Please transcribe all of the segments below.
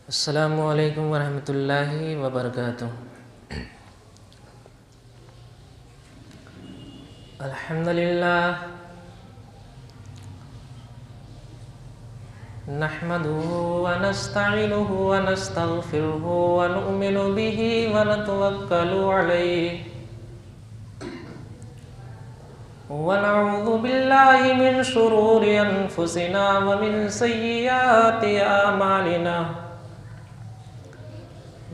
अस्सलामु अलैकुम वरहमतुल्लाहि वबरकातुह। अल्हम्दुलिल्लाह नहमदुहु व नस्तईनुहु व नस्तगफिरुहु व नु'मिनु बिही व नतवक्कलु अलैहि व नऊज़ु बिल्लाहि मिन शुरूरि अनफुसिना व मिन सय्यिआति आमालिना।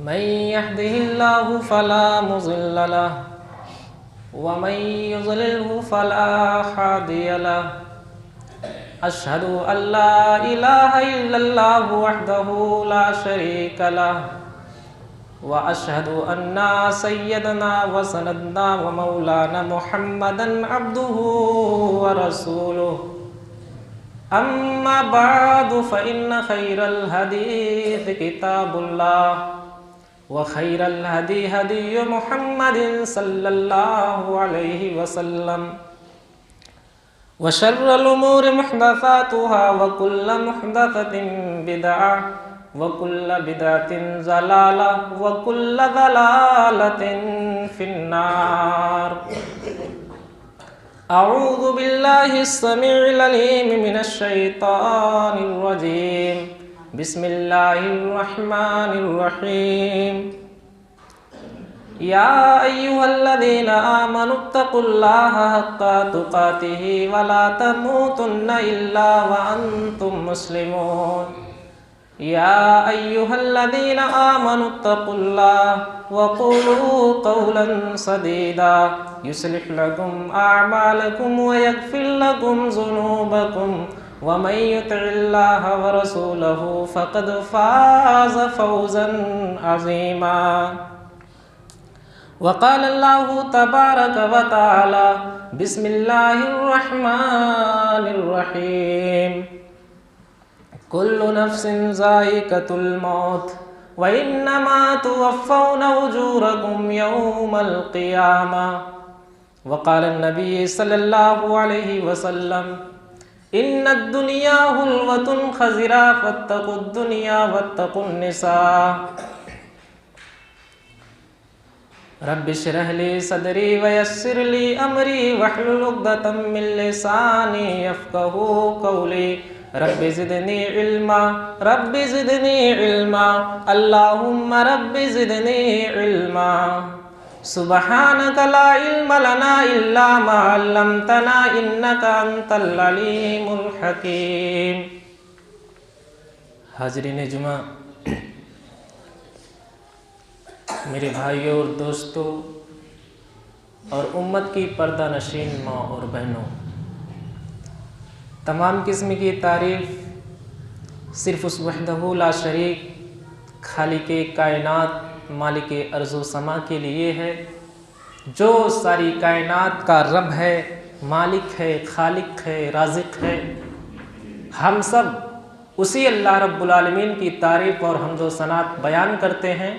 मन यहदिहिल्लाहु फला मुज़िल्ल लहु व मन युज़लिल्हु फला हादिय लहु। अशहदु अल्ला इलाहा इल्लल्लाहु वहदहु ला शरीका लहु व अशहदु अन्ना सय्यदना व सनदना व मौलाना मुहम्मदन अब्दुहु व रसूलुहु। अम्मा बअदु फ़इन्न खैरल हदीस किताबुल्लाह व खैरल हदी हदी मुहम्मदिन सल्लल्लाहु अलैहि वसल्लम व शर्रल उमूरि मुहदसातुहा व कुल्लु मुहदसतिन बिदअह व कुल्लु बिदअतिन ज़लालह व कुल्लु ज़लालतिन फिन्नार। अऊज़ु बिल्लाहिस समीइल अलीम मिनश शैतानिर रजीम। बिस्मिल्लाहिर रहमानिर रहीम। या अय्युहल्लज़ीना आमनुत्तकुल्लाहा हक्का तुक़ातिही व ला तमूतुन्ना इल्ला व अंतुम मुस्लिमून। या अय्युहल्लज़ीना आमनुत्तकुल्लाहा व क़ूलू क़ौलन सदीदा युस्लिह लकुम अअमालकुम व यग़फिर लकुम ज़ुनूबकुम व मन युतिइल्लाह व रसूलहु फ़क़द फ़ाज़ फ़ौज़न अज़ीमा। वक़ाल अल्लाहु तबारक व तआला बिस्मिल्लाहिर रहमानिर रहीम। कुल्लु नफ्सिन ज़ाइक़तुल मौत व इन्नमा तुवफ़्फ़ौना उजूरकुम यौमल क़ियामा। वक़ाल नबी सल्लल्लाहु अलैहि वसल्लम इन्नद दुनिया हुल्वतुन ख़ज़िरा फ़त्तक़ुद दुनिया वत्तक़ुन निसा। रब्बि इश्रह ली सदरी व यस्सिर ली अमरी वहलुल उक़दतम मिन लिसानी यफ़क़हू क़ौली। रब्बि ज़िदनी इल्मा रब्बि ज़िदनी इल्मा अल्लाहुम्मा रब्बि ज़िदनी इल्मा। सुब्हानक ला इल्मा लना इल्ला मा अल्लमतना इन्नका अंतल अलीमुल हकीम। हाज़रीन जुमा, मेरे भाइयों और दोस्तों और उम्मत की पर्दा नशीन माँ और बहनों, तमाम किस्म की तारीफ़ सिर्फ़ उस वहदहू ला शरीक खालिक़े कायनात मालिके अर्ज़ो समा के लिए है, जो सारी कायनात का रब है, मालिक है, खालिक है, राज़िक़ है। हम सब उसी अल्लाह रब्बुल आलमीन की तारीफ़ और हम्दो सनात बयान करते हैं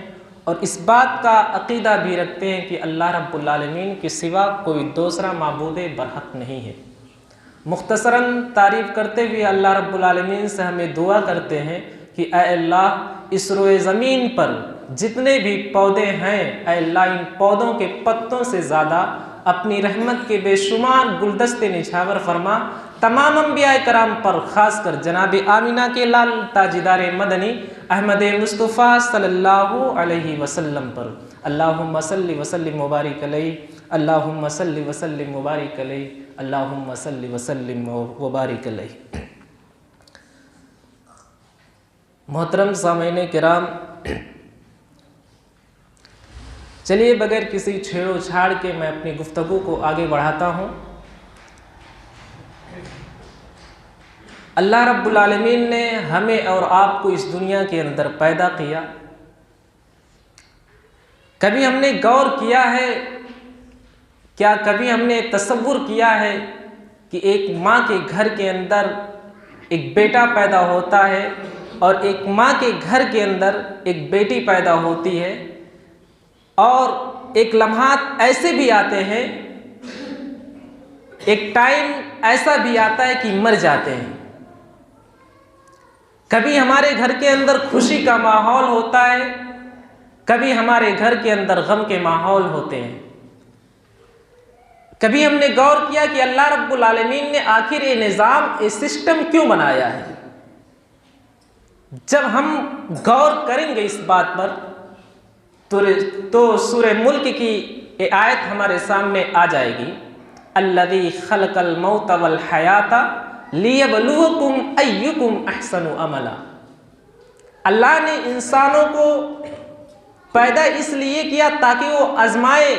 और इस बात का अक़ीदा भी रखते हैं कि अल्लाह रब्बुल आलमीन के सिवा कोई दूसरा माबूदे बरहक नहीं है। मुख्तसरन तारीफ़ करते हुए अल्लाह रब्बुल आलमीन से हमें दुआ करते हैं कि ऐ अल्लाह, इस रोए ज़मीन पर जितने भी पौधे हैं, ऐ अल्लाह, इन पौधों के पत्तों से ज़्यादा अपनी रहमत के बेशुमार गुलदस्ते निछावर फरमा। तमाम अंबिया कराम पर ख़ासकर जनाब आमिना के लाल ताजिदार मदनी अहमद मुस्तफ़ा सल्लल्लाहु अलैहि वसल्लम पर अल्लाहुम्मा सल्लि वसल्लिम मुबारिक अलैहि, अल्लाहुम्मा सल्लि वसल्लिम मुबारिक अलैहि, अल्लाहुम्मा सल्लि वसल्लिम मुबारिक अलैहि। मोहतरम सामईन किराम, चलिए बगैर किसी छेड़ो छाड़ के मैं अपनी गुफ्तगू को आगे बढ़ाता हूँ। अल्लाह रब्बुल आलमीन ने हमें और आपको इस दुनिया के अंदर पैदा किया। कभी हमने गौर किया है, क्या कभी हमने तसव्वुर किया है कि एक माँ के घर के अंदर एक बेटा पैदा होता है और एक माँ के घर के अंदर एक बेटी पैदा होती है, और एक लम्हात ऐसे भी आते हैं, एक टाइम ऐसा भी आता है कि मर जाते हैं। कभी हमारे घर के अंदर खुशी का माहौल होता है, कभी हमारे घर के अंदर गम के माहौल होते हैं। कभी हमने गौर किया कि अल्लाह रब्बुल आलमीन ने आखिर ये निज़ाम, ये सिस्टम क्यों बनाया है? जब हम गौर करेंगे इस बात पर तो सूरह मुल्क की ये आयत हमारे सामने आ जाएगी। अल्लज़ी खलक़ल मौत वल हयाता लियबलुवकुम अय्युकुम अहसनु अमला। अल्लाह ने इंसानों को पैदा इसलिए किया ताकि वो आजमाए,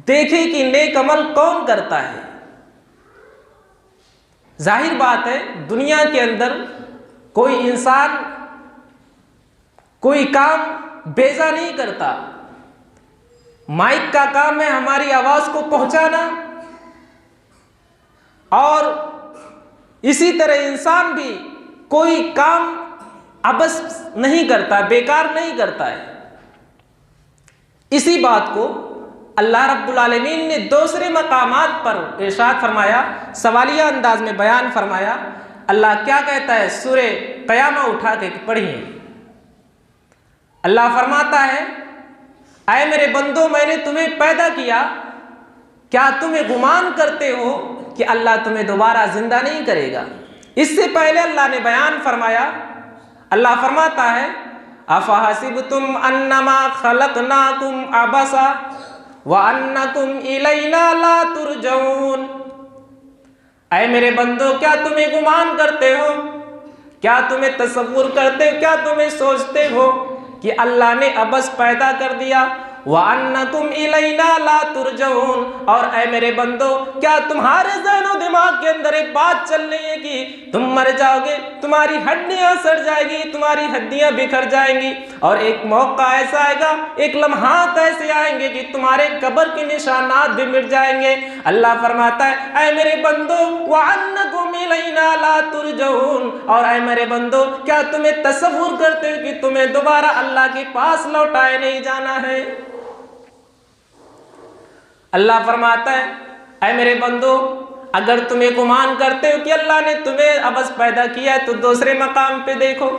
देखे कि नेक अमल कौन करता है। जाहिर बात है, दुनिया के अंदर कोई इंसान कोई काम बेजा नहीं करता। माइक का काम है हमारी आवाज को पहुंचाना, और इसी तरह इंसान भी कोई काम अबस नहीं करता, बेकार नहीं करता है। इसी बात को अल्लाह रब्बुल आलमीन ने दूसरे मकामात पर इरशाद फरमाया, सवालिया अंदाज में बयान फरमाया। अल्लाह क्या कहता है? सूरे क़यामा उठा के पढ़िए। अल्लाह फरमाता है, ऐ मेरे बंदो, मैंने तुम्हें पैदा किया, क्या तुम्हें गुमान करते हो कि अल्लाह तुम्हें दोबारा जिंदा नहीं करेगा? इससे पहले अल्लाह ने बयान फरमाया, अल्लाह फरमाता है, अफहसिबतुम अन्नमा खलकनाकुम अबसा व अन्नकुम इलैना ला तुरजऊन। ऐ मेरे बंदो, क्या तुम्हें गुमान करते हो, क्या तुम्हें तसव्वुर करते हो, क्या तुम्हें सोचते हो कि अल्लाह ने अबस पैदा कर दिया? व अन्नकुम इलैना ला तुरजऊन, और ऐ मेरे बंदो, क्या तुम्हारे ज़हन दिमाग के अंदर एक बात चल रही है कि तुम मर जाओगे, तुम्हारी हड्डियां सड़ जाएगी, तुम्हारी हड्डियां बिखर जाएंगी, और एक मौका ऐसा आएगा, एक लम्हात ऐसे आएंगे कि तुम्हारे कब्र के निशानात भी मिट जाएंगे। अल्लाह फरमाता है, ऐ मेरे बंदो, व अन्नकुम इलैना ला तुरजऊन, और ऐ मेरे बंदो, क्या तुम्हें तसव्वुर करते हो कि तुम्हें दोबारा अल्लाह के पास लौटाए नहीं जाना है? अल्लाह फरमाता है, ऐ मेरे बंदो, अगर तुम्हें गुमान करते हो कि अल्लाह ने तुम्हें अबस पैदा किया है, तो दूसरे मकाम पे देखो।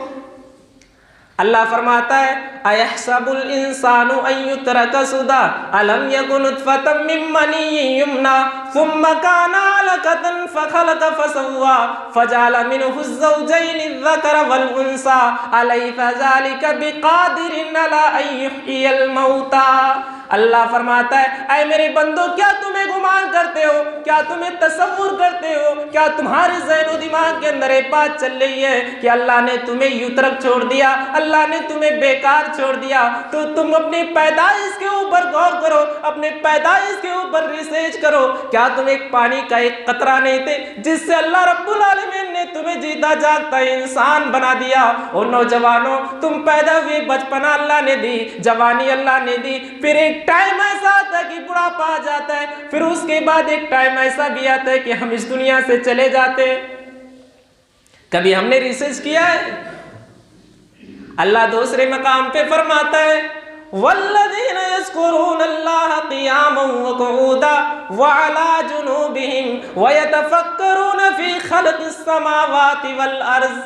अल्लाह फरमाता है, अयहसबुल इंसानु अन युत्रका सुदा अलम यकुन नुतफतम मिन मनिय्यिन युमना सुम्मा काना अलकतन फखलक फसव्वा फजअल मिनहु ज़ौजैनि अज़्ज़करा वल उन्सा अलैसा ज़ालिका बिक़ादिरिन अला अन युह्यियल मौता। अल्लाह फरमाता है, ऐ मेरे बंदो, क्या तुम्हें गुमान करते हो, क्या तुम्हें तसव्वुर करते हो, क्या तुम्हारे ज़हन दिमाग के अंदर एक बात चल रही है कि अल्लाह ने तुम्हें युत्रक छोड़ दिया, अल्लाह ने तुम्हें बेकार छोड़ दिया? तो तुम अपनी पैदाइश के ऊपर गौर करो, अपने पैदाइश के ऊपर रिसर्च करो। क्या तुम एक पानी का एक कतरा नहीं थे जिससे अल्लाह रब्बुल आलमीन ने तुम्हें जीता जागता इंसान बना दिया? और नौजवानों, तुम पैदा हुए, बचपना अल्लाह ने दी, जवानी अल्लाह ने दी, फिर एक टाइम ऐसा आता है कि बुढ़ापा आ जाता है, फिर उसके बाद एक टाइम ऐसा भी आता है कि हम इस दुनिया से चले जाते हैं। कभी हमने रिसर्च किया है? अल्लाह दूसरे मकाम पे फरमाता है, वल्लज़ीना यज़्कुरूनल्लाह क़ियामन व क़ुऊदन व अला जुनूबिहिम व यतफ़क्करून फ़ी ख़ल्क़िस समावाति वल अर्ज़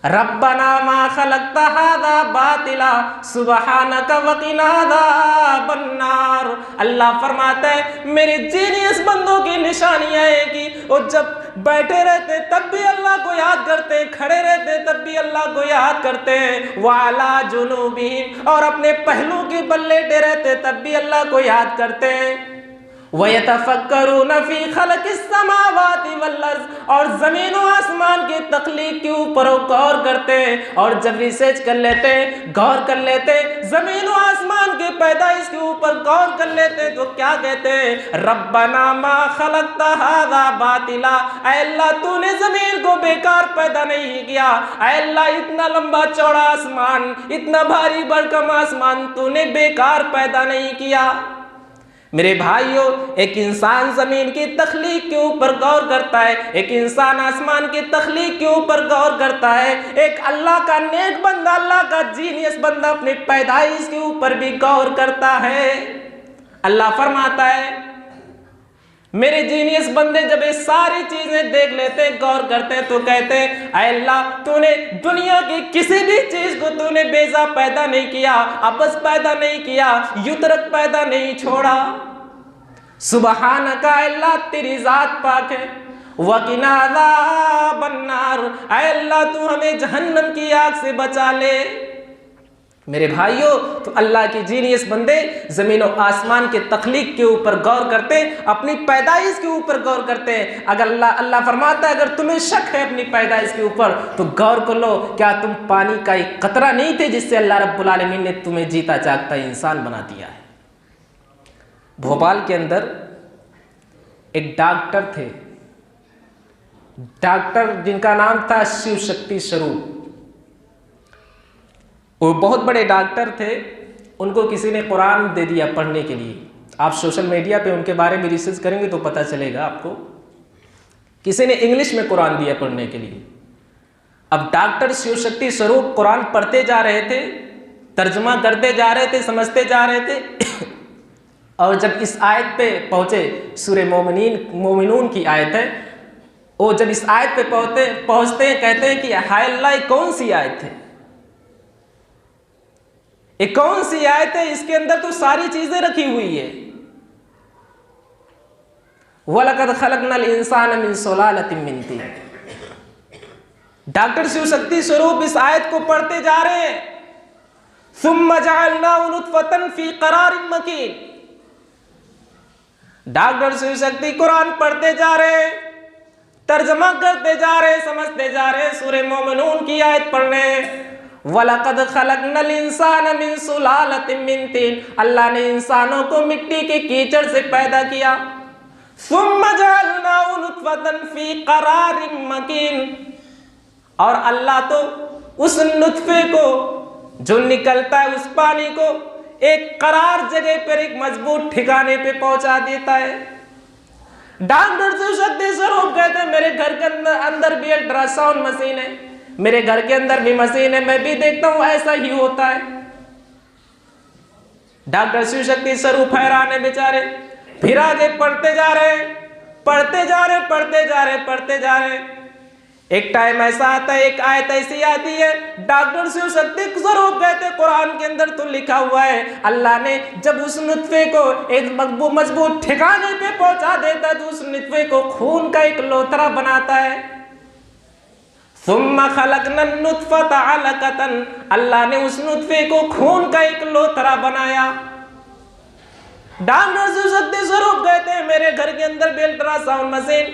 रब्बना मा खलक़्ता हाज़ा बातिला सुब्हानका वक़िना अज़ाबन्नार। अल्लाह फरमाता है, मेरे जीनियस बंदों की निशानियां हैं कि वो जब बैठे रहते तब भी अल्लाह को याद करते, खड़े रहते तब भी अल्लाह को याद करते हैं, वाला जुनूबिहिम, और अपने पहलू के बल लेटे रहते तब भी अल्लाह को याद करते हैं। वयतफक्करून फी खल्क़िस समावाति वल अर्ज़, और ज़मीन व आसमान की तख्लीक के ऊपर गौर करते हैं। और जब रिसर्च कर लेते हैं, गौर कर लेते हैं, ज़मीन व आसमान के पैदाइश के ऊपर गौर कर लेते हैं, तो क्या कहते हैं? रब्बना मा खलक़्ता हाज़ा बातिला, ऐ अल्लाह, तूने ज़मीन को बेकार पैदा नहीं किया। ऐ अल्लाह, इतना लंबा चौड़ा आसमान, इतना भारी भरकम आसमान तूने बेकार पैदा नहीं किया। मेरे भाइयों, एक इंसान जमीन की तख्लीक के ऊपर गौर करता है, एक इंसान आसमान की तख्लीक के ऊपर गौर करता है, एक अल्लाह का नेक बंदा, अल्लाह का जीनियस बंदा अपनी पैदाइश के ऊपर भी गौर करता है। अल्लाह फरमाता है, मेरे जीनियस बंदे जब ये सारी चीजें देख लेते हैं, गौर करते हैं, तो कहते हैं ऐ अल्लाह, तूने दुनिया की किसी भी चीज को तूने बेजा पैदा नहीं किया, आपस पैदा नहीं किया, युतरक पैदा नहीं छोड़ा। सुबहानका अल्लाह, तेरी जात पाक है। वकीना अज़ाबन्नार, ऐ अल्लाह तू हमें जहन्नम की आग से बचा ले। मेरे भाइयों, तो अल्लाह की जीनियस बंदे जमीन और आसमान के तख्लीक के ऊपर गौर करते हैं, अपनी पैदाइश के ऊपर गौर करते हैं। अगर अल्लाह फरमाता है अगर तुम्हें शक है अपनी पैदाइश के ऊपर तो गौर कर लो, क्या तुम पानी का एक कतरा नहीं थे जिससे अल्लाह रब्बुल आलमीन ने तुम्हें जीता जागता इंसान बना दिया है। भोपाल के अंदर एक डॉक्टर थे, डॉक्टर जिनका नाम था शिव शक्ति स्वरूप। वो बहुत बड़े डॉक्टर थे, उनको किसी ने कुरान दे दिया पढ़ने के लिए। आप सोशल मीडिया पे उनके बारे में रिसर्च करेंगे तो पता चलेगा आपको। किसी ने इंग्लिश में कुरान दिया पढ़ने के लिए। अब डॉक्टर शिव शक्ति स्वरूप कुरान पढ़ते जा रहे थे, तर्जमा करते जा रहे थे, समझते जा रहे थे और जब इस आयत पे पहुंचे, सूरे मोमिनून की आयत है, वो जब इस आयत पे पहुंचते हैं, कहते हैं कि हाय अल्लाह, कौन सी आयत है, ये कौन सी आयत है, इसके अंदर तो सारी चीजें रखी हुई है। वलक़द खलक़नल इंसान मिन सुलालतिन मिन तीन। डॉक्टर शिव शक्ति स्वरूप इस आयत को पढ़ते जा रहे हैं। सुम्मा जअलनाहु नुतफ़तन फी क़रारिन मकीन। डॉक्टर शिव शक्ति कुरान पढ़ते जा रहे, तर्जमा करते जा रहे, समझते जा रहे, सूरे मोमिनून की आयत पढ़ रहे। वलक़द खलक़नल इंसान मिन सुलालतिन मिन तीन। अल्लाह ने इंसानों को मिट्टी के कीचड़ से पैदा किया। सुम्मा जअलनाहु नुतफ़तन फी क़रारिन मकीन। और अल्लाह तो उस नुतफे को जो निकलता है, उस पानी को एक करार जगह पर, एक मजबूत ठिकाने पे पहुंचा देता है। डॉक्टर शिव शक्ति स्वरूप कहते हैं मेरे घर के अंदर भी अल्ट्रासाउंड मशीन है, मेरे घर के अंदर भी मशीन है, मैं भी देखता हूं ऐसा ही होता है। डॉक्टर शिव शक्ति स्वरूप हैरान है बेचारे। फिर आगे पढ़ते जा रहे, पढ़ते जा रहे, पढ़ते जा रहे, पढ़ते जा रहे। एक टाइम ऐसा आता है, एक आयत ऐसी आती है, डॉक्टर शिव शक्ति स्वरूप कहते कुरान के अंदर तो लिखा हुआ है अल्लाह ने जब उस नुतफे को एक मजबूत ठिकाने पे पहुंचा देता है तो उस नुतफे को खून का एक लोथरा बनाता है। सुम्मा खलक़नन नुतफ़ता अलक़तन। अल्लाह ने उस नुतफे को खून का एक लोथरा बनाया। डॉक्टर शिव शक्ति स्वरूप कहते हैं मेरे घर के अंदर भी अल्ट्रासाउंड मशीन,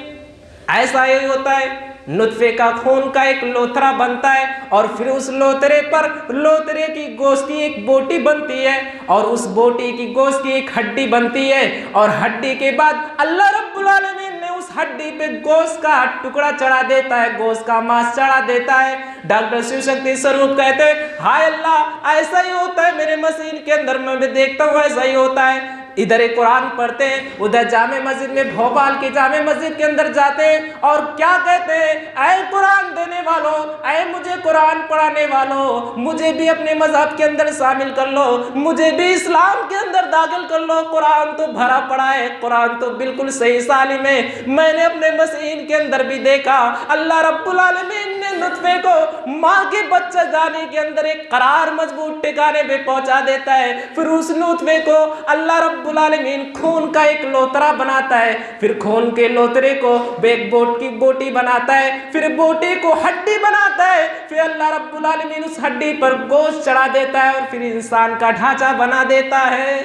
ऐसा ही होता है। नुतफे का खून का एक लोथरा बनता है और फिर उस लोथरे पर लोथरे की गोश्त की एक बोटी बनती है और उस बोटी की गोश्त की एक हड्डी बनती है और हड्डी के बाद अल्लाह रब्बुल आलमीन ने उस हड्डी पे गोश्त का टुकड़ा चढ़ा देता है, गोश्त का मांस चढ़ा देता है। डॉक्टर शिव शक्ति स्वरूप कहते हैं हाय अल्लाह, ऐसा ही होता है मेरे मशीन के अंदर, मैं भी देखता हूँ ऐसा ही होता है। इधर एक कुरान पढ़ते हैं, उधर जामे मस्जिद में, भोपाल की जामे मस्जिद के अंदर जाते हैं और क्या कहते हैं, ऐ कुरान देने वालों, ऐ मुझे कुरान पढ़ाने वालों, मुझे भी अपने मजहब के अंदर शामिल कर लो, मुझे भी इस्लाम के अंदर दाखिल कर लो। कुरान तो भरा पड़ा है, कुरान तो बिल्कुल सही सालिम है। मैंने अपने मशीन के अंदर भी देखा अल्लाह रब्बुल आलमीन ने नुतफे को माँ के बच्चा जाने के अंदर एक करार मजबूत ठिकाने पे पहुंचा देता है। फिर उस नुतफे को अल्लाह रब्बुल आलमीन खून का एक लोतरा बनाता है, फिर खून के लोतरे को एक बोट की बोटी बनाता है, फिर बोटी को हड्डी बनाता है, फिर अल्लाह रब्बुल आलमीन उस हड्डी पर गोश्त चढ़ा देता है और फिर इंसान का ढांचा बना देता है।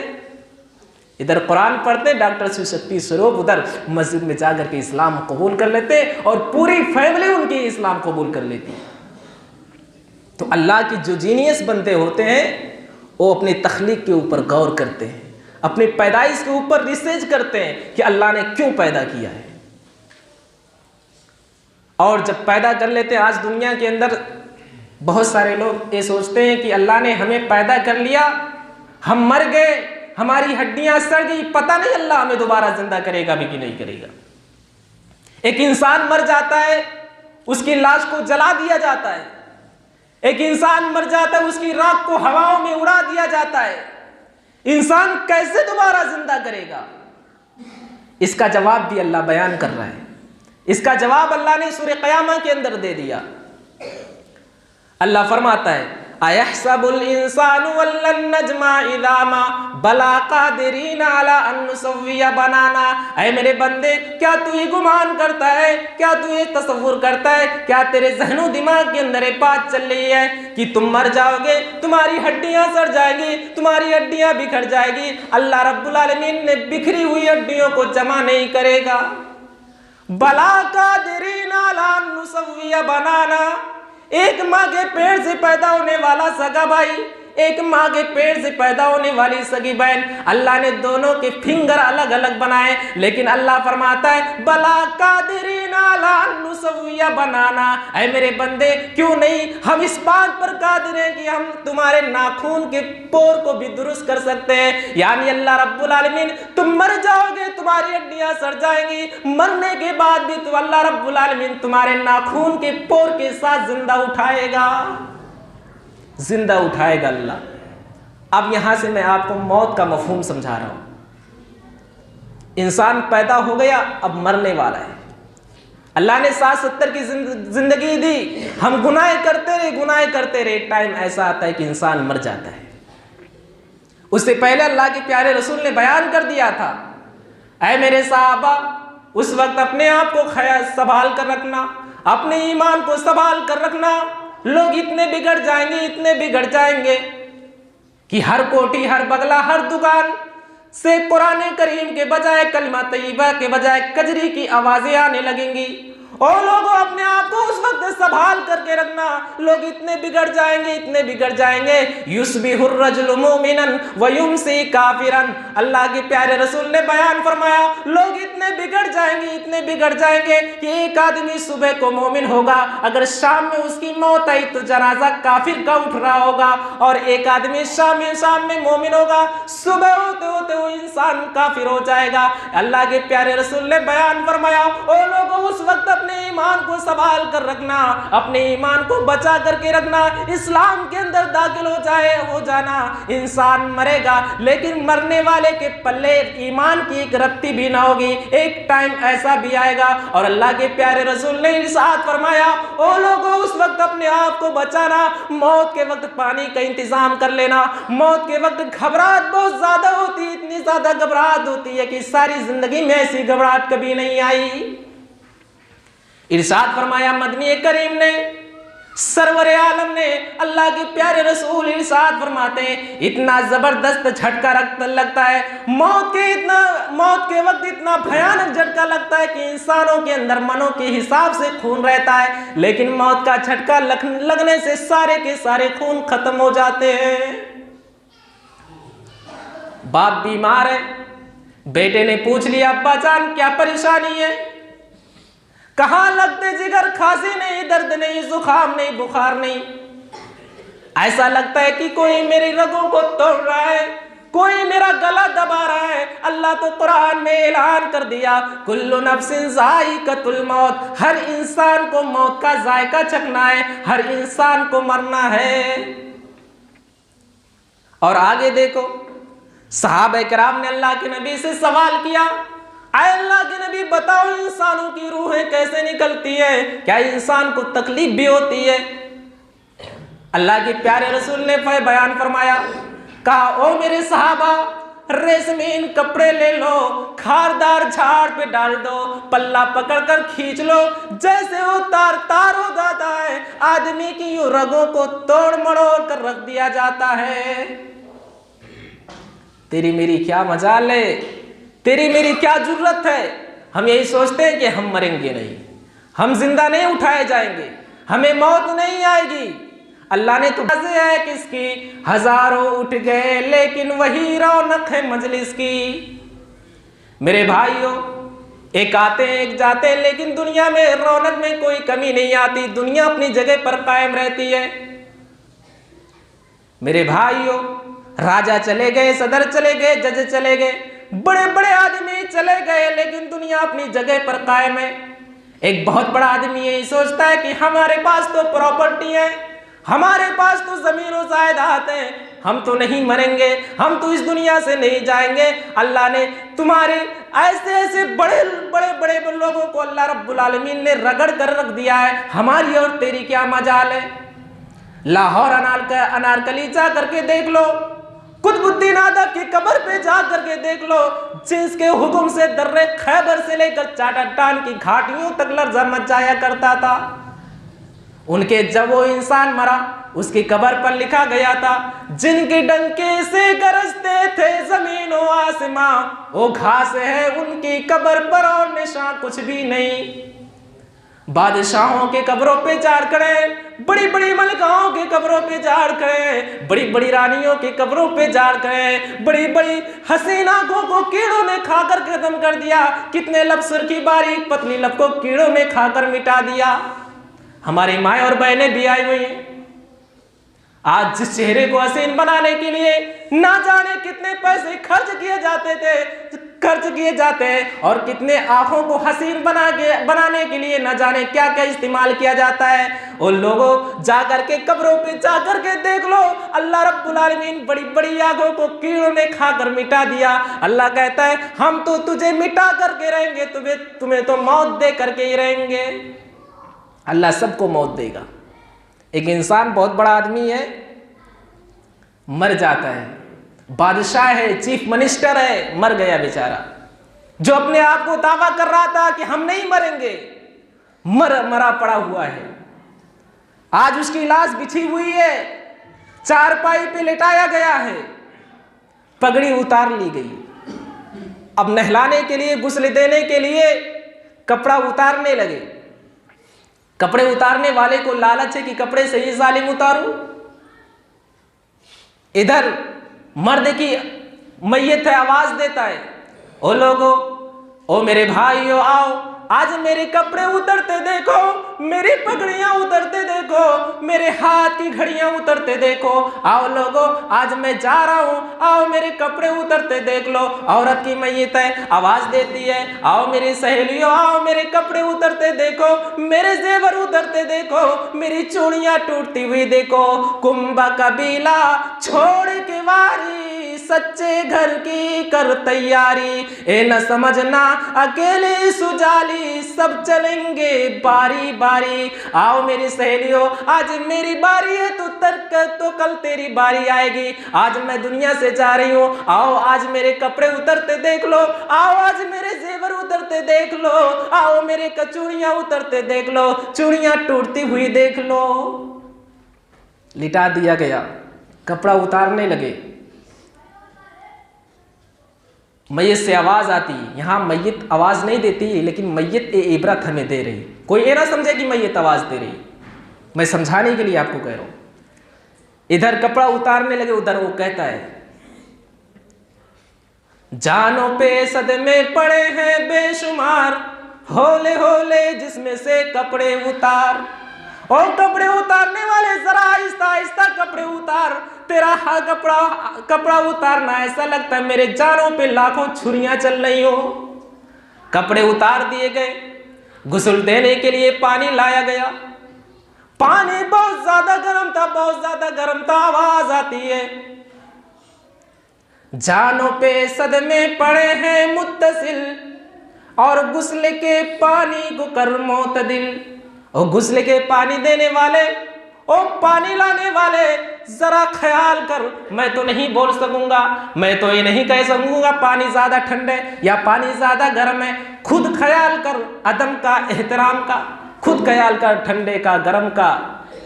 इधर कुरान पढ़ते डॉक्टर शिव शक्ति स्वरूप, उधर मस्जिद में जाकर के इस्लाम कबूल कर लेते और पूरी फैमिली उनकी इस्लाम कबूल कर लेती। तो अल्लाह की जो जीनियस बंदे होते हैं वो अपनी तख्लीक के ऊपर गौर करते हैं, अपनी पैदाइश के ऊपर रिसर्च करते हैं कि अल्लाह ने क्यों पैदा किया है। और जब पैदा कर लेते हैं, आज दुनिया के अंदर बहुत सारे लोग ये सोचते हैं कि अल्लाह ने हमें पैदा कर लिया, हम मर गए, हमारी हड्डियां सड़ गई, पता नहीं अल्लाह हमें दोबारा जिंदा करेगा भी कि नहीं करेगा। एक इंसान मर जाता है, उसकी लाश को जला दिया जाता है, एक इंसान मर जाता है, उसकी राख को हवाओं में उड़ा दिया जाता है। इंसान कैसे दोबारा जिंदा करेगा? इसका जवाब भी अल्लाह बयान कर रहा है। इसका जवाब अल्लाह ने सूरह क़यामा के अंदर दे दिया। अल्लाह फरमाता है अयहसबुल इंसानु अल्लन नजमा इज़ामा बला कादिरीन अला अन नुसव्विया बनाना। ऐ मेरे बंदे, क्या तू ये गुमान करता है, क्या तू ये तसव्वुर करता है, क्या तेरे ज़हनो दिमाग के अंदर एक बात चल रही है कि तुम मर जाओगे, तुम्हारी हड्डियां सड़ जाएगी, तुम्हारी हड्डियां बिखर जाएगी। अल्लाह रब्बुल आलमीन ने बिखरी हुई हड्डियों को जमा नहीं करेगा। बला कादिरीन अला अन नुसव्विया बनाना। एक माँ के पेट से पैदा होने वाला सगा भाई, एक माँ के पेट से पैदा होने वाली सगी बहन, अल्लाह ने दोनों के फिंगर अलग अलग बनाए, लेकिन अल्लाह फरमाता है बला कादिरीन अला अन नुसव्विया बनाना। ऐ मेरे बंदे, क्यों नहीं हम इस बात पर कादिर हैं कि हम तुम्हारे नाखून के पोर को भी दुरुस्त कर सकते हैं। यानी अल्लाह रब्बुल आलमीन, तुम मर जाओगे, तुम्हारी हड्डियां सड़ जाएंगी, मरने के बाद भी तो अल्लाह रब्बुल आलमीन तुम्हारे नाखून के पोर के साथ जिंदा उठाएगा, जिंदा उठाएगा अल्लाह। अब यहां से मैं आपको मौत का मफहूम समझा रहा हूं। इंसान पैदा हो गया, अब मरने वाला है। अल्लाह ने 60-70 की जिंदगी दी, हम गुनाह करते रहे, गुनाह करते रहे। एक टाइम ऐसा आता है कि इंसान मर जाता है। उससे पहले अल्लाह के प्यारे रसूल ने बयान कर दिया था, ऐ मेरे साहबा, उस वक्त अपने आप को ख्याल संभाल कर रखना, अपने ईमान को संभाल कर रखना। लोग इतने बिगड़ जाएंगे, इतने बिगड़ जाएंगे कि हर कोठी, हर बगला, हर दुकान से कुरान करीम के बजाय, कलमा तय्यबा के बजाय कजरी की आवाजें आने लगेंगी। और लोगों, अपने आप को उस वक्त संभाल करके रखना। लोग इतने बिगड़ जाएंगे, इतने बिगड़ जाएंगे, युस्बिहुर रजुलु मुमिनन व युमसी काफिरन। अल्लाह के प्यारे रसूल ने बयान फरमाया, लोग इतने बिगड़ जाएंगे, इतने बिगड़ जाएंगे कि एक आदमी सुबह को मोमिन होगा, अगर शाम में उसकी मौत आई तो जनाजा काफिर का उठ रहा होगा। और एक आदमी शाम में मोमिन होगा, सुबह होते होते वो इंसान काफिर हो जाएगा। अल्लाह के प्यारे रसूल ने बयान फरमाया, ओ लोगों, उस वक्त अपने ईमान को संभाल कर रखना, अपने ईमान को बचा करके रखना। इस्लाम के अंदर दाखिल हो जाना। इंसान मरेगा, लेकिन मरने वाले के पल्ले ईमान की एक रत्ती भी ना होगी। एक टाइम ऐसा भी आएगा, और अल्लाह के प्यारे रसूल ने इरशाद फरमाया, ओ लोगों, उस वक्त अपने आप को बचाना। मौत के वक्त पानी का इंतजाम कर लेना। मौत के वक्त घबराहट बहुत ज्यादा होती है, इतनी ज्यादा घबराहट होती है कि सारी जिंदगी में ऐसी घबराहट कभी नहीं आई। इरशाद फरमाया मदनी करीम ने, सरवर आलम ने, अल्लाह के प्यारे रसूल इरशाद फरमाते हैं, इतना जबरदस्त झटका लगता है मौत के वक्त इतना भयानक झटका लगता है कि इंसानों के अंदर मनों के हिसाब से खून रहता है, लेकिन मौत का झटका लगने से सारे के सारे खून खत्म हो जाते हैं। बाप बीमार है, बेटे ने पूछ लिया, अब्बा जान क्या परेशानी है? कहाँ लगते जिगर, खांसी नहीं, दर्द नहीं, जुकाम नहीं, बुखार नहीं। ऐसा लगता है कि कोई मेरी रगों को तोड़ रहा है, कोई मेरा गला दबा रहा है। अल्लाह तो कुरान में ऐलान कर दिया, कुल्लु नफ्सिन ज़ाइक़तुल मौत, हर इंसान को मौत का जायका चखना है, हर इंसान को मरना है। और आगे देखो, सहाबा किराम ने अल्लाह के नबी से सवाल किया, अल्लाह के नबी बताओ, इंसानों की रूहें कैसे निकलती है? क्या इंसान को तकलीफ भी होती है? अल्लाह के प्यारे रसूल ने बयान फरमाया, कहा, ओ मेरे सहाबा, रेशमीन कपड़े ले लो, खारदार झाड़ पे डाल दो, पल्ला पकड़कर खींच लो, जैसे वो तार तार हो जाता है, आदमी की यूं रगों को तोड़ मड़ोड़ कर रख दिया जाता है। तेरी मेरी क्या मजाल है, तेरी मेरी क्या जरूरत है? हम यही सोचते हैं कि हम मरेंगे नहीं, हम जिंदा नहीं उठाए जाएंगे, हमें मौत नहीं आएगी। अल्लाह ने तो है किसकी, हजारों उठ गए लेकिन वही रौनक है मजलिस की। मेरे भाइयों, एक आते हैं एक जाते हैं, लेकिन दुनिया में रौनक में कोई कमी नहीं आती, दुनिया अपनी जगह पर कायम रहती है। मेरे भाइयों, राजा चले गए, सदर चले गए, जज चले गए, बड़े बड़े आदमी चले गए, लेकिन दुनिया अपनी जगह पर कायम है। एक बहुत बड़ा आदमी यही सोचता है कि हमारे पास तो प्रॉपर्टी है, हमारे पास तो जमीन और जायदाद है, हम तो नहीं मरेंगे, हम तो इस दुनिया से नहीं जाएंगे। अल्लाह ने तुम्हारे ऐसे ऐसे बड़े बड़े बड़े लोगों को अल्लाह रब्बुल आलमीन ने रगड़ कर रख दिया है, हमारी और तेरी क्या मजाल है। लाहौर अनारकली जा करके देख लो, कुतुबुद्दीन ऐबक की कब्र पे जा करके देख लो, जिसके हुक्म से दर्रे खैबर से लेकर चाटाटान की घाटियों तक लर्जा मच जाया करता था। उनके जब वो इंसान मरा उसकी कब्र पर लिखा गया था, जिनके डंके से गरजते थे जमीन व आसमां, वो घास है उनकी कब्र पर और निशान कुछ भी नहीं। बादशाहों के कब्रों पे झाड़ खड़े, बड़ी बड़ी मलिकाओं के कब्रों पे झाड़ खड़े, बड़ी बड़ी रानियों के कब्रों पे झाड़ खड़े, बड़ी बड़ी हसीना को कीड़ों ने खाकर खत्म कर दिया। कितने लब सुर्खी बारीक पतली लब को कीड़ों ने खाकर मिटा दिया। हमारी माएँ और बहनें भी आई हुई हैं। आज जिस चेहरे को हसीन बनाने के लिए ना जाने कितने पैसे खर्च किए जाते हैं और कितने आंखों को हसीन बनाने के लिए ना जाने क्या क्या इस्तेमाल किया जाता है। उन लोगों जाकर के कब्रों पे जाकर के देख लो, अल्लाह रब्बुल आलमीन बड़ी बड़ी आगों को कीड़ों ने खाकर मिटा दिया। अल्लाह कहता है हम तो तुझे मिटा करके रहेंगे, तुम्हें तो मौत दे करके ही रहेंगे। अल्लाह सबको मौत देगा। एक इंसान बहुत बड़ा आदमी है, मर जाता है, बादशाह है, चीफ मिनिस्टर है, मर गया बेचारा। जो अपने आप को दावा कर रहा था कि हम नहीं मरेंगे, मरा पड़ा हुआ है। आज उसकी लाश बिछी हुई है, चारपाई पे लिटाया गया है, पगड़ी उतार ली गई। अब नहलाने के लिए, गुस्ल देने के लिए कपड़ा उतारने लगे। कपड़े उतारने वाले को लालच है कि कपड़े से ही जालिम उतारूं। इधर मर्द की मैयत है, आवाज देता है, ओ लोगो, ओ मेरे भाइयों आओ, आज मेरे कपड़े उतरते देखो, मेरी पगड़ियां उतरते देखो, मेरे हाथ की घड़ियां उतरते देखो। आओ लोगो, आज मैं जा रहा हूं, आओ मेरे कपड़े उतरते देख लो। औरत की मैयत है, आवाज देती है, आओ मेरी सहेलियों, आओ मेरे कपड़े उतरते देखो, मेरे जेवर उतरते देखो, मेरी चूड़ियां टूटती हुई देखो। कुंभा कबीला छोड़ के वारी, सच्चे घर की कर तैयारी, ए न समझना अकेले सुजाली, सब चलेंगे बारी बारी। आओ मेरी सहेलियों, आज मेरी बारी है तो कल तेरी बारी आएगी। आज मैं दुनिया से जा रही हूँ, आओ आज मेरे कपड़े उतरते देख लो, आओ आज मेरे जेवर उतरते देख लो, आओ मेरे कचूड़ियां उतरते देख लो, चूड़ियां टूटती हुई देख लो। लिटा दिया गया, कपड़ा उतारने लगे, मैयत से आवाज आती। यहाँ मैयत आवाज नहीं देती, लेकिन मैयत ए इबरत हमें दे रही। कोई ये ना समझे कि मैयत आवाज दे रही, मैं समझाने के लिए आपको कह रहा हूं। इधर कपड़ा उतारने लगे, उधर वो कहता है, जानों पे सदमे पड़े हैं बेशुमार, होले होले जिसमें से कपड़े उतार। और कपड़े उतारने वाले जरा आहिस्ता आहिस्ता कपड़े उतार, तेरा कपड़ा उतारना ऐसा लगता है मेरे जानों पे लाखों छुरियां चल रही हो। कपड़े उतार दिए गए, गुस्ल देने के लिए पानी लाया गया। पानी बहुत ज्यादा गर्म था, बहुत ज्यादा गर्म था। आवाज आती है, जानों पे सदमे पड़े हैं मुत्तसिल, और गुस्ल के पानी को कर मोतदिल। और गुस्ल के पानी देने वाले, ओ पानी लाने वाले, जरा ख्याल कर। मैं तो नहीं बोल सकूंगा, मैं तो ये नहीं कह सकूंगा पानी ज्यादा ठंडा है या पानी ज्यादा गर्म है। खुद ख्याल कर अदम का, एहतराम का, खुद ख्याल कर ठंडे का, गर्म का,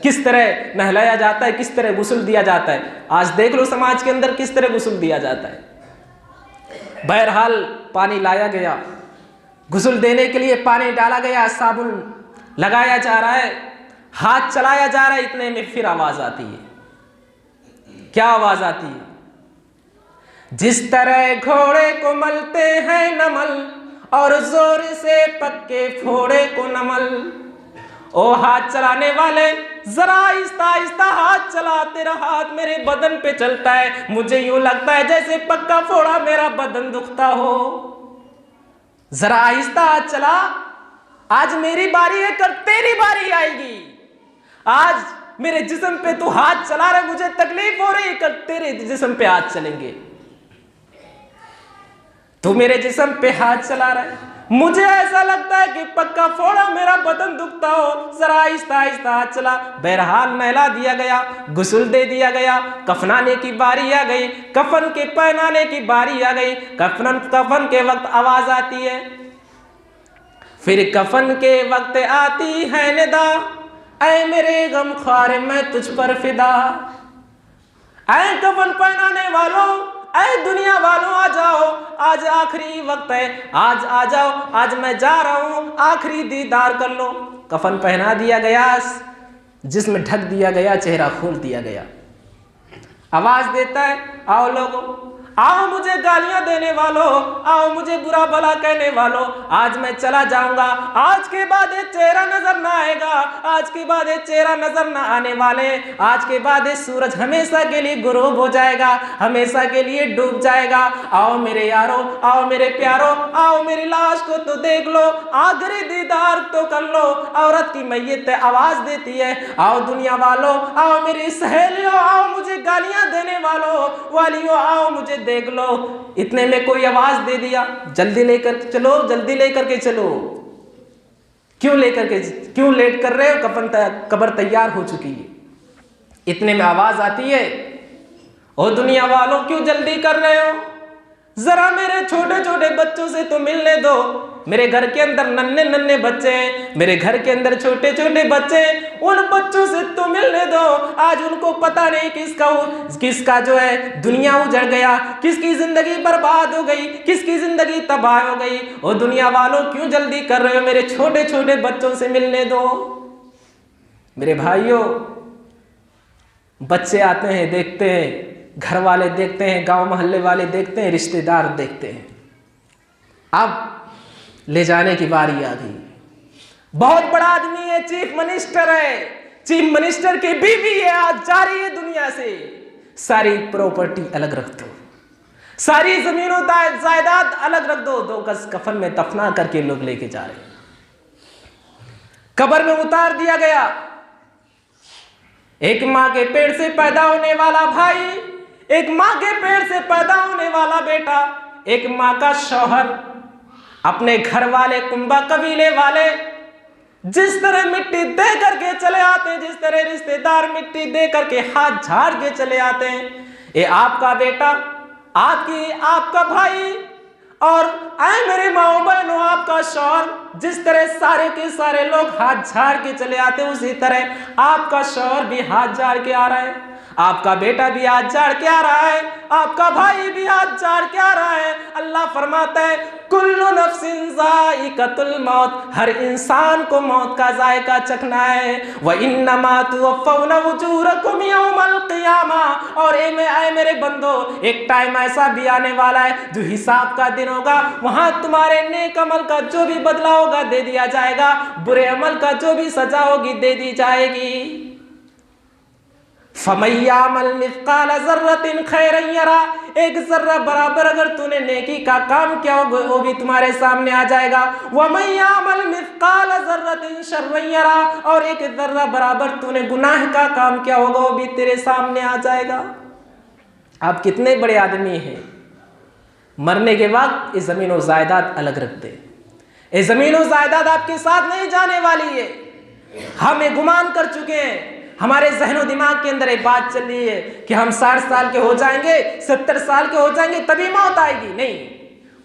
किस तरह नहलाया जाता है, किस तरह गुस्ल दिया जाता है। आज देख लो समाज के अंदर किस तरह गुस्ल दिया जाता है। बहरहाल पानी लाया गया, गुस्ल देने के लिए पानी डाला गया, साबुन लगाया जा रहा है, हाथ चलाया जा रहा है। इतने में फिर आवाज आती है। क्या आवाज आती है? जिस तरह घोड़े को मलते हैं नमल, और जोर से पक्के फोड़े को नमल। ओ हाथ चलाने वाले, जरा आहिस्ता आहिस्ता हाथ चला, तेरा हाथ मेरे बदन पे चलता है, मुझे यूं लगता है जैसे पक्का फोड़ा मेरा बदन दुखता हो। जरा आहिस्ता हाथ चला, आज मेरी बारी है, कल तेरी बारी आएगी। आज मेरे जिस्म पे तू हाथ चला रहा है, मुझे तकलीफ हो रही, कल तेरे जिस्म पे हाथ चलेंगे। तू मेरे जिस्म पे हाथ चला रहा है, मुझे ऐसा लगता है कि पक्का फोड़ा मेरा बदन दुखता हो, जरा आहिस्ता आहिस्ता हाथ चला। बहरहाल नहला दिया गया, गुस्ल दे दिया गया, कफनाने की बारी आ गई, कफन के पहनाने की बारी आ गई। कफन के वक्त आवाज आती है, फिर कफन के वक्त आती है निदा, ऐ मेरे गम ख्वार मैं तुझ पर फिदा। ऐ कफन पहनाने वालों, ऐ दुनिया वालों आ जाओ, आज आखिरी वक्त है, आज आ जाओ, आज मैं जा रहा हूं, आखिरी दीदार कर लो। कफन पहना दिया गया, जिसमें ढक दिया गया, चेहरा खोल दिया गया। आवाज देता है, आओ लोगों, आओ मुझे गालियां देने वालों, आओ मुझे बुरा भला कहने वालों, आज मैं चला जाऊंगा, आज के बाद ये चेहरा नजर ना आएगा, आज के बाद ये चेहरा नजर ना आने वाले, आज के बाद ये सूरज हमेशा के लिए गुरूब हो जाएगा, हमेशा के लिए डूब जाएगा। आओ मेरे यारों, आओ मेरे प्यारों, आओ मेरी लाश को तो देख लो, आखिरी दीदार तो कर लो। औरत की मैयत आवाज देती है, आओ दुनिया वालों, आओ मेरी सहेलियों, आओ मुझे गालियां देने वालियों, आओ मुझे देख लो। इतने में कोई आवाज दे दिया, जल्दी लेकर चलो, जल्दी लेकर के चलो। क्यों लेट कर रहे हो, कब्र तैयार हो चुकी है। इतने में आवाज आती है, ओ दुनिया वालों क्यों जल्दी कर रहे हो, जरा मेरे छोटे छोटे बच्चों से तो मिलने दो। मेरे घर के अंदर नन्हे नन्हे बच्चे हैं, मेरे घर के अंदर छोटे छोटे बच्चे हैं, उन बच्चों से तो मिलने दो। आज उनको पता नहीं किसका जो है दुनिया उजड़ गया, किसकी जिंदगी बर्बाद हो गई, किसकी जिंदगी तबाह हो गई। ओ दुनिया वालों क्यों जल्दी कर रहे हो, मेरे छोटे छोटे बच्चों से मिलने दो। मेरे भाइयों, बच्चे आते हैं, देखते हैं, घर वाले देखते हैं, गांव मोहल्ले वाले देखते हैं, रिश्तेदार देखते हैं। अब ले जाने की बारी आ गई। बहुत बड़ा आदमी है, चीफ मिनिस्टर है, चीफ मिनिस्टर की बीवी है, आज जा रही है दुनिया से। सारी प्रॉपर्टी अलग रख दो, सारी जमीनों जायदाद अलग रख दो, 2 गज कफन में दफना करके लोग लेके जा रहे हैं। कब्र में उतार दिया गया। एक मां के पेट से पैदा होने वाला भाई, एक मां के पेट से पैदा होने वाला बेटा, एक मां का शौहर, अपने घर वाले, कुंबा कबीले वाले जिस तरह मिट्टी दे करके चले आते हैं, जिस तरह रिश्तेदार मिट्टी दे करके हाथ झाड़ के चले आते हैं, ये आपका बेटा, आपका भाई, और ऐ मेरे माओ बहनों आपका शौहर, जिस तरह सारे के सारे लोग हाथ झाड़ के चले आते हैं, उसी तरह आपका शौहर भी हाथ झाड़ के आ रहा है, आपका बेटा भी हाथ झाड़ के आ रहा है, आपका भाई भी हाथ झाड़ के आ रहा है। अल्लाह फरमाता है, कुल्लु नफ्सिन ज़ाइक़तुल मौत, हर इंसान को मौत का जायका चखना है। व इन्नमा तुवफ़्फ़ौना उजूरकुम यौमल क़ियामा, और ऐ मेरे बंदो, एक टाइम ऐसा भी आने वाला है जो हिसाब का दिन होगा, वहां तुम्हारे नेक अमल का जो भी बदला होगा दे दिया जाएगा, बुरे अमल का जो भी सजा होगी दे दी जाएगी। फमय्यामल मिस्काल ज़र्रतिन खैरन यरा, एक जर्रा बराबर अगर तूने नेकी का काम किया होगा वो भी तुम्हारे सामने आ जाएगा। वमय्यामल मिस्काल ज़र्रतिन शर्रन यरा, और एक जर्रा बराबर तूने गुनाह का काम किया होगा वो भी तेरे सामने आ जाएगा। आप कितने बड़े आदमी हैं, मरने के बाद ये ज़मीन और जायदाद अलग रख दे। ये ज़मीन और जायदाद आपके साथ नहीं जाने वाली है। हम ये गुमान कर चुके हैं, हमारे जहनो दिमाग के अंदर एक बात चल रही है कि हम 60 साल के हो जाएंगे, 70 साल के हो जाएंगे तभी मौत आएगी। नहीं,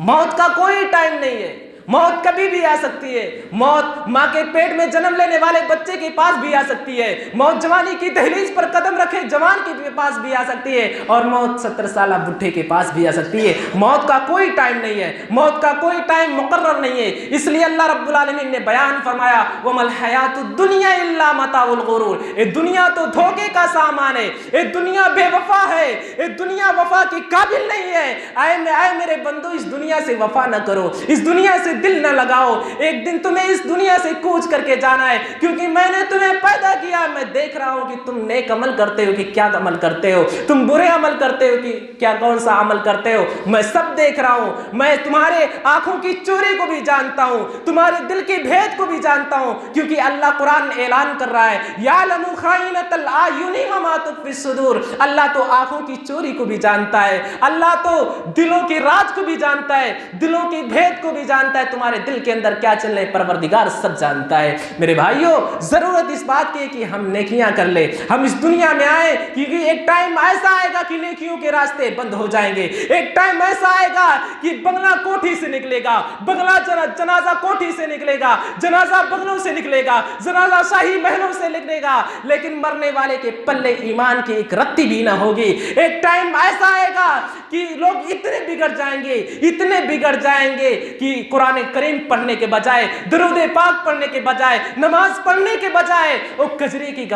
मौत का कोई टाइम नहीं है, मौत कभी भी आ सकती है। मौत माँ के पेट में जन्म लेने वाले बच्चे के पास भी आ सकती है, मौत जवानी की दहलीज पर कदम रखे जवान के पास भी आ सकती है, और मौत 70 साल बुढ़े के पास भी आ सकती है। मौत का कोई टाइम नहीं है, मौत का कोई टाइम मुकर्रर नहीं है। इसलिए अल्लाह रब्बुल आलमीन ने बयान फरमाया, वमल हयातुद दुनिया इल्ला मताउल गुरूर, ये दुनिया तो धोखे का सामान है, ये दुनिया बेवफा है, ये दुनिया वफा की काबिल नहीं है। आए मेरे बंदो, इस दुनिया से वफा न करो, इस दुनिया से दिल न लगाओ। एक दिन तुम्हें इस दुनिया से कूच करके जाना है, क्योंकि मैंने तुम्हें पैदा किया। मैं देख रहा हूं कि तुम नेक अमल करते हो कि क्या अमल करते हो, तुम बुरे अमल करते हो कि क्या कौन सा अमल करते हो। मैं सब देख रहा हूं। मैं तुम्हारे आंखों की चोरी को भी जानता हूं, तुम्हारे दिल के भेद को भी जानता हूं, क्योंकि अल्लाह कुरान ऐलान कर रहा है, यालमु खाइनतल आयुनि व मा तुख्फी सुदूर। अल्लाह तो आंखों की चोरी को भी जानता है, अल्लाह तो दिलों के राज को भी जानता है, दिलों के भेद को भी जानता है। तुम्हारे दिल के अंदर क्या चल रहा है परवरदिगार सब जानता है। मेरे भाइयों, जरूरत इस बात की है कि हम नेकियां कर ले। हम इस दुनिया में आए क्योंकि एक टाइम ऐसा आएगा कि नेकियों के रास्ते बंद हो जाएंगे। एक टाइम ऐसा आएगा कि बंगला कोठी से निकलेगा, बंगला जनाजा कोठी से निकलेगा, जनाजा बंगलों से निकलेगा, जनाजा शाही महलों से निकलेगा, लेकिन मरने वाले के पल्ले ईमान की एक रत्ती भी ना होगी। एक टाइम ऐसा आएगा कि लोग इतने बिगड़ जाएंगे, इतने बिगड़ जाएंगे कि कुरान करीम पढ़ने के बजाय, दुरूद पाक पढ़ने के बजाय, नमाज पढ़ने के बजाय वो कजरी की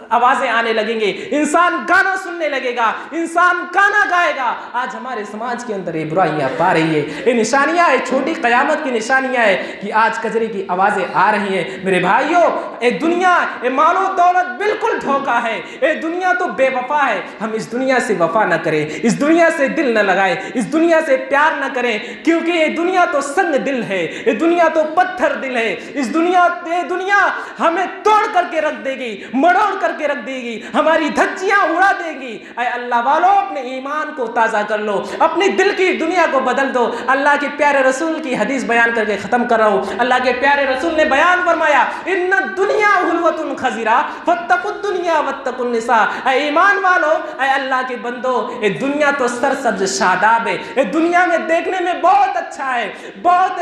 आवाजें आने लगेंगे, इंसान गाना सुनने लगेगा, इंसान गाना गाएगा। आज हमारे समाज के अंदर ये बुराइयां पा रही है, ये निशानियां है, छोटी कयामत की निशानियां है कि आज कजरी की आवाजें आ रही हैं। मेरे भाइयों, ये दुनिया, ये मालो दौलत बिल्कुल धोखा है, ये दुनिया तो बेवफा है। हम इस दुनिया से वफा न करें, इस दुनिया से दिल न लगाएं, इस दुनिया से प्यार न करें, क्योंकि ये दुनिया तो संग दिल है, ये दुनिया तो पत्थर दिल है। ये दुनिया हमें तोड़ करके रख देगी, मरोड़ करके रख देगी, हमारी धज्जियां उड़ा देगी। ऐ अल्लाह वालों, अपने ईमान को ताजा कर लो, अपने दिल की दुनिया को बदल दो। अल्लाह के प्यारे रसूल की हदीस बयान करके खत्म कर रहा हूं। अल्लाह के प्यारे रसूल ने बयान फरमाया, इन्ना दुनिया हुलवतुन खजीरा फत्तकुद दुनिया वत्तकुन निसा। ऐ ईमान वालों, ऐ अल्लाह के बंदो, ये दुनिया तो सरसब्ज शादाब है, ये दुनिया में देखने में बहुत अच्छा है, बहुत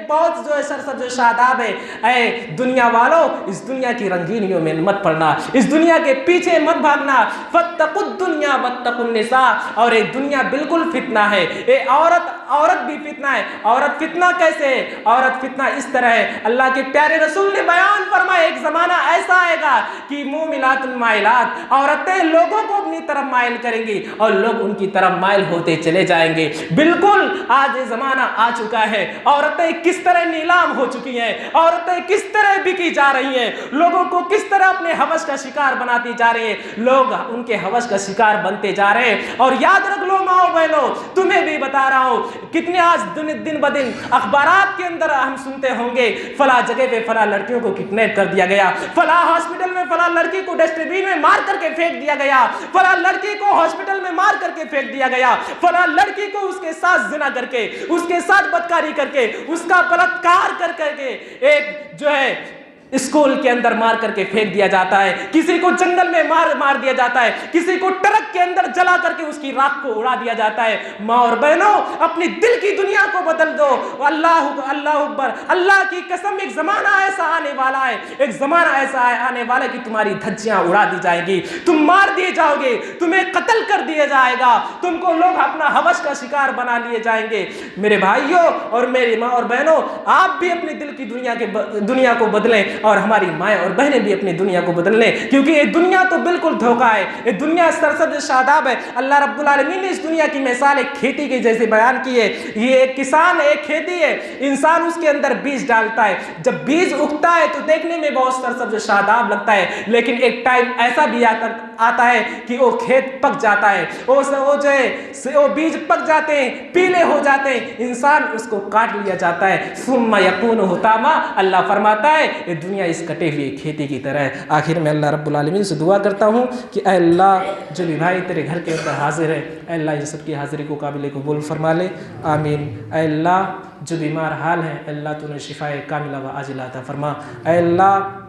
बहुत जो है सरसब्ज शादाब है। ऐ दुनिया वालों, इस दुनिया की रंगीनियों में मत पड़ना, इस दुनिया के पीछे मत भागना। फत्तकुद दुनिया वत्तकुन निसा। और ये दुनिया बिल्कुल फितना है, ये औरत भी फितना है। औरत फितना कैसे है? औरत फितना इस तरह है, अल्लाह के प्यारे रसूल ने बयान फरमाया, एक जमाना ऐसा आएगा कि मुमिलातुन माइलात, औरतें लोगों को अपनी तरफ माइल करेंगी और लोग उनकी तरफ माइल होते चले जाएंगे। बिल्कुल आज ये जमाना आ चुका है। औरतें किस तरह नीलाम हो चुकी हैं, औरतें किस तरह बिकी जा रही हैं, लोगों को किस तरह अपने हवस का शिकार बनाती जा रही है, लोग उनके हवस का शिकार बनते जा रहे हैं। और याद रख लो माओ बहनों, तुम्हें भी बता रहा हूं, कितने आज दिन ब दिन अखबारात के अंदर हम सुनते होंगे, फला जगह पे फला लड़कियों को किडनैप कर दिया गया, फला हॉस्पिटल में फला लड़की को डस्टबिन में मार करके फेंक दिया गया, फला लड़की को हॉस्पिटल में मार करके फेंक दिया गया, फला लड़की को उसके साथ जिना करके, उसके साथ बदकारी करके, उसका बलात्कार कर करके एक जो है स्कूल के अंदर मार करके फेंक दिया जाता है, किसी को जंगल में मार दिया जाता है, किसी को ट्रक के अंदर जला करके उसकी राख को उड़ा दिया जाता है। माँ और बहनों, अपनी दिल की दुनिया को बदल दो। अल्लाह अकबर, अल्लाह की कसम, एक जमाना ऐसा आने वाला है, एक जमाना ऐसा आने वाला है कि तुम्हारी धज्जियां उड़ा दी जाएगी, तुम मार दिए जाओगे, तुम्हें कत्ल कर दिया जाएगा, तुमको लोग अपना हवस का शिकार बना लिए जाएंगे। मेरे भाइयों और मेरी माँ और बहनों, आप भी अपनी दिल की दुनिया को बदलें और हमारी माएँ और बहनें भी अपनी दुनिया को बदल लें, क्योंकि ये दुनिया तो बिल्कुल धोखा है, ये दुनिया सरसब्ज शादाब है। अल्लाह रब्बुल आलमीन ने इस दुनिया की मिसाल एक खेती की जैसे बयान की है। ये एक किसान, एक खेती है, इंसान उसके अंदर बीज डालता है, जब बीज उगता है तो देखने में बहुत सरसब्ज शादाब लगता है, लेकिन एक टाइम ऐसा भी आता है कि वो खेत पक जाता है, वो जो है वो बीज पक जाते हैं, पीले हो जाते हैं, इंसान उसको काट लिया जाता है, सुम्मा यकून हुतामा। अल्लाह फरमाता है ये दुनिया इस कटे हुए खेती की तरह है। आखिर में अल्लाह रब्बुल आलमीन से दुआ करता हूँ कि अल्लाह जो भी भाई तेरे घर के अंदर हाजिर है, अल्लाह इन सबकी हाजिरी को काबिल कबूल फरमा ले, आमीन। अल्लाह जो बीमार हाल है, अल्लाह तूने शिफाए कामिला व आजिला अता फरमा। अल्लाह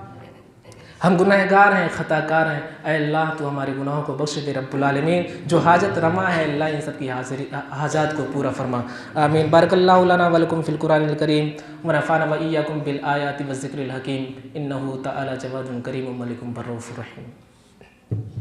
हम गुनहगार हैं, ख़ताकार हैं, अल्लाह तू हमारे गुनाहों को बख्श दे रब्बुल आलमीन। जो हाजत रमा है अल्लाह इन सब की हाजात को पूरा फरमा, आमीन। बारकल्लाहु लना व लकुम फिल कुरानिल करीम व नफ़अना व इय्याकुम बिल आयाति व ज़िक्रिल हकीम, इन्नहु तआला जवादुन करीमुम मलिकुम बर्रऊफ़ुर रहीम।